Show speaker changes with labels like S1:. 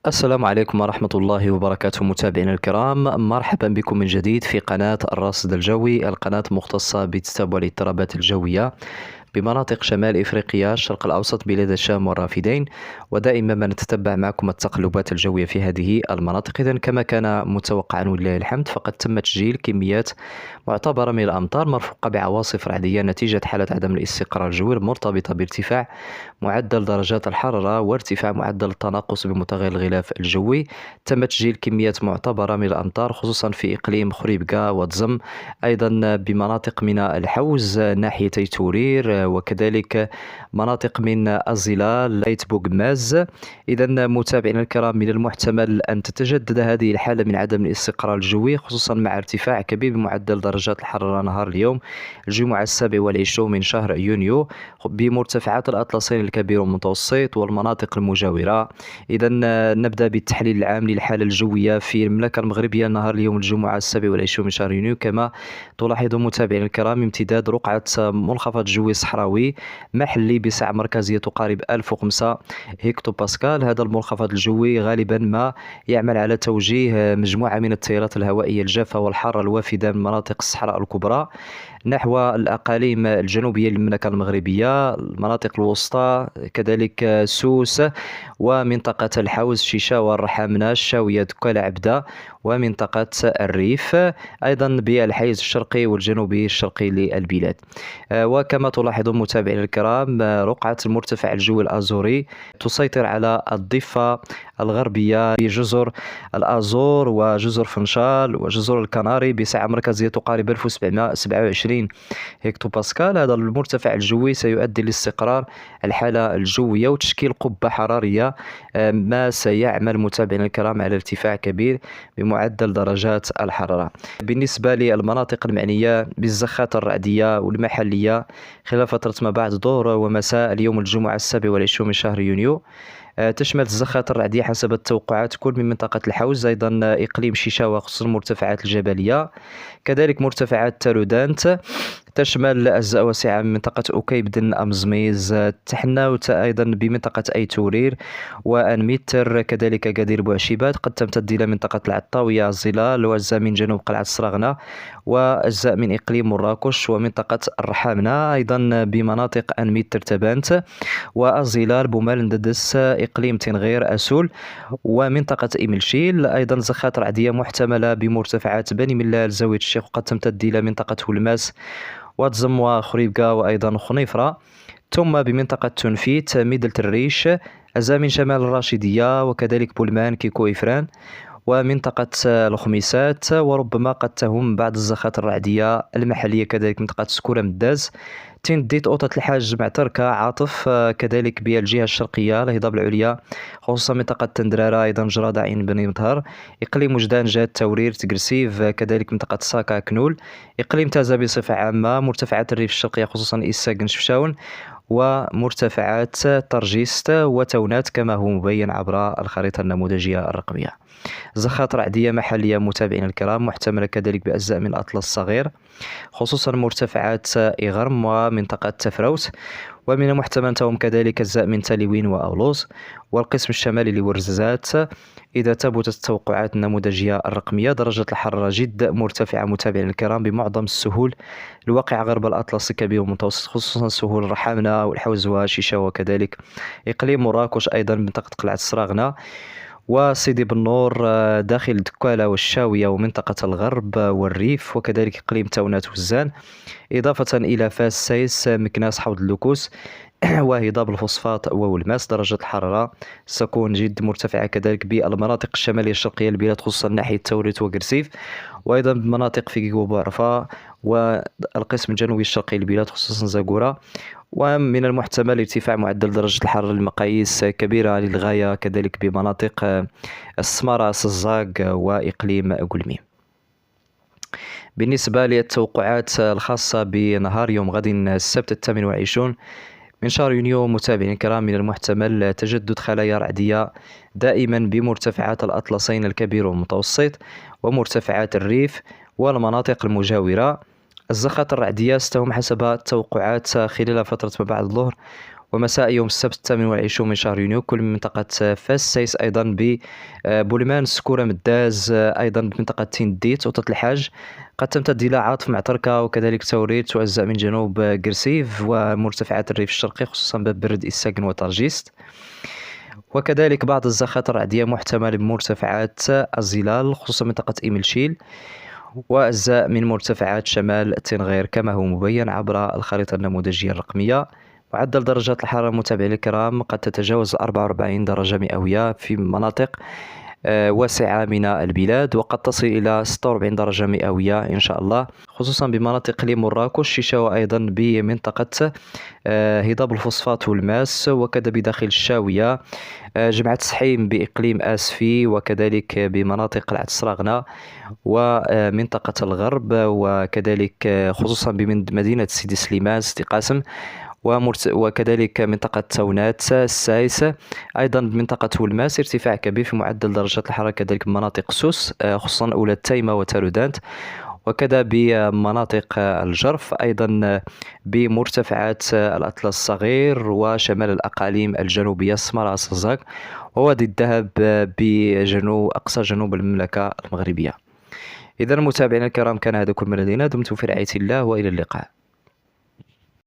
S1: السلام عليكم ورحمة الله وبركاته متابعينا الكرام، مرحبا بكم من جديد في قناة الراصد الجوي، القناة المختصة بتتبع الاضطرابات الجوية بمناطق شمال إفريقيا، الشرق الأوسط، بلاد الشام والرافدين. ودائما ما نتتبع معكم التقلبات الجوية في هذه المناطق. إذن كما كان متوقعا ولله الحمد، فقد تم تسجيل كميات معتبرة من الأمطار مرفوقة بعواصف رعدية نتيجة حالة عدم الاستقرار الجوي المرتبطة بارتفاع معدل درجات الحرارة وارتفاع معدل التناقص بمتغير الغلاف الجوي. تم تسجيل كميات معتبرة من الأمطار خصوصا في إقليم خريبكا وتزم، أيضا بمناطق من الحوز ناحيتي تورير، وكذلك مناطق من الظلال ليت بوغماز. إذا متابعينا الكرام، من المحتمل أن تتجدد هذه الحالة من عدم الاستقرار الجوي خصوصا مع ارتفاع كبير بمعدل درجات الحرارة نهار اليوم الجمعة 27 من شهر يونيو بمرتفعات الأطلسين الكبير والمتوسط والمناطق المجاورة. إذا نبدأ بالتحليل العام للحالة الجوية في المملكة المغربية نهار اليوم الجمعة 27 من شهر يونيو. كما تلاحظون متابعينا الكرام، امتداد رقعة منخفض جوي صحراوي محلي بسعة مركزية تقارب 1005 هيكتو باسكال. هذا المنخفض الجوي غالبا ما يعمل على توجيه مجموعة من التيارات الهوائية الجافة والحارة الوافدة من مناطق الصحراء الكبرى نحو الأقاليم الجنوبية للمملكة المغربية، المناطق الوسطى، كذلك سوس ومنطقة الحوز، شيشاور، رحامنة، الشاوية، دكالة، عبدة، ومنطقة الريف، أيضا بالحيز الشرقي والجنوبي الشرقي للبلاد. وكما تلاحظون متابعينا الكرام، رقعة المرتفع الجوي الأزوري تسيطر على الضفة الغربية بجزر الأزور وجزر فنشال وجزر الكناري بسعة مركزية تقارب 1727 هيكتو باسكال. هذا المرتفع الجوي سيؤدي لاستقرار الحالة الجوية وتشكيل قبة حرارية، ما سيعمل متابعينا الكرام على ارتفاع كبير بمعدل درجات الحرارة. بالنسبة للمناطق المعنية بالزخات الرعدية والمحلية خلال فترة ما بعد ظهر ومساء اليوم الجمعة 27 من شهر يونيو، تشمل الزخات الرعدية حسب التوقعات كل من منطقة الحوز، أيضا إقليم شيشاوا خصوصا المرتفعات الجبلية، كذلك مرتفعات تارودانت، تشمل أجزاء واسعة من منطقة أكيبدن، أمزميز، تحناوت، أيضا بمنطقة أي تورير وأنميتر، كذلك قدير بوعشيبات، قد تمتد إلى منطقة العطاوية، الظلال، وأجزاء من جنوب قلعة الصراغنة، وأجزاء من إقليم مراكش ومنطقة الرحامنة، أيضا بمناطق أنميتر، تبانت، والظلال، بومال، نددس، إقليم تنغير، أسول، ومنطقة إيميلشيل. أيضا زخات رعدية محتملة بمرتفعات بني ملال، زاوية الشيخ، وقد تمتد إلى منطقة هلماس واتزم وخريبكا وأيضا خنيفرة، ثم بمنطقة تنفيت، ميدلة الريش، أجزاء من شمال الراشدية، وكذلك بولمان، كيكو، إفران، ومنطقة الخميسات، وربما قد تهم بعض الزخات الرعدية المحلية، كذلك منطقة سكورة مداز، تنديت، أوطة الحاج، معتركة، عاطف، كذلك بالجهة الشرقية الهضاب العليا خصوصا منطقة تندرارة، أيضا جرادة، عين بني مطهر، إقليم وجدان، جات، تورير، تقرسيف، كذلك منطقة ساكا، كنول، إقليم تازا بصفة عامة، مرتفعات الريف الشرقية خصوصا إساق، شفشاون، ومرتفعات طرجيست وتونات كما هو مبين عبر الخريطة النموذجية الرقمية. زخات رعدية محلية متابعينا الكرام محتملة كذلك بأجزاء من الأطلس الصغير خصوصا مرتفعات إغرم ومنطقة تفروت، ومن المحتمل تهم كذلك أجزاء من تاليوين وأولوس والقسم الشمالي لورزازات. إذا ثبتت التوقعات النموذجية الرقمية، درجة الحرارة جد مرتفعة متابعينا الكرام بمعظم السهول الواقعة غرب الأطلس الكبير والمتوسط خصوصا سهول الرحامنة والحوز وشيشا، وكذلك إقليم مراكش، أيضا منطقة قلعة الصراغنة وسيدي بنور، داخل دكالة والشاوية ومنطقة الغرب والريف، وكذلك إقليم تاونات وزان، إضافة إلى فاس، سيس، مكناس، حوض اللوكوس وهضاب الفوسفات وولماس. درجة الحرارة ستكون جد مرتفعة كذلك بالمناطق الشمالية الشرقية للبلاد خصوصا ناحية توريت وقرسيف، وأيضا بمناطق فيكيك وبوعرفة والقسم الجنوبي الشرقي للبلاد خصوصا زاكورا. ومن المحتمل ارتفاع معدل درجة الحرارة لمقاييس كبيرة للغاية كذلك بمناطق السمارة، سزاق، وإقليم قلمي. بالنسبة للتوقعات الخاصة بنهار يوم غد السبت 28 من شهر يونيو، متابعين الكرام، من المحتمل تجدد خلايا رعدية دائما بمرتفعات الأطلسين الكبير والمتوسط ومرتفعات الريف والمناطق المجاورة. الزخات الرعدية ستهم حسب التوقعات خلال فترة ما بعد الظهر ومساء يوم السبت 28 من شهر يونيو كل من منطقة فاس سيس أيضا ببولمان سكورة مداز أيضا بمنطقة تنديت وطة الحاج قد تم تسجيل عاصفة في معتركة وكذلك توريت وأجزاء من جنوب قرسيف ومرتفعات الريف الشرقي خصوصا باب برد إساقن وطرجيست، وكذلك بعض الزخات الرعدية محتملة بمرتفعات الظلال خصوصا منطقة إيميلشيل وأجزاء من مرتفعات شمال تنغير كما هو مبين عبر الخريطة النموذجية الرقمية. معدل درجات الحرارة متابعي الكرام قد تتجاوز 44 درجة مئوية في مناطق واسعة من البلاد، وقد تصل إلى 46 درجة مئوية إن شاء الله خصوصا بمناطق لمراكش شيشة وأيضا بمنطقة هضاب الفوسفات والماس وكذا بداخل الشاوية جمعة سحيم بإقليم آسفي وكذلك بمناطق العد السراغنة ومنطقة الغرب وكذلك خصوصا بمدينة سيدي سليمان سيدي قاسم وكذلك منطقة تونات السايس أيضا بمنطقة ولماس ارتفاع كبير في معدل درجات الحرارة كذلك بمناطق سوس خصوصا أولى التايمة وتارودانت وكذا بمناطق الجرف أيضا بمرتفعات الأطلس الصغير وشمال الأقاليم الجنوبية سمارة سزاك ووادي الذهب بجنوب أقصى جنوب المملكة المغربية. إذا متابعينا الكرام كان هذا كل ما لدينا، دمتم في رعاية الله وإلى اللقاء.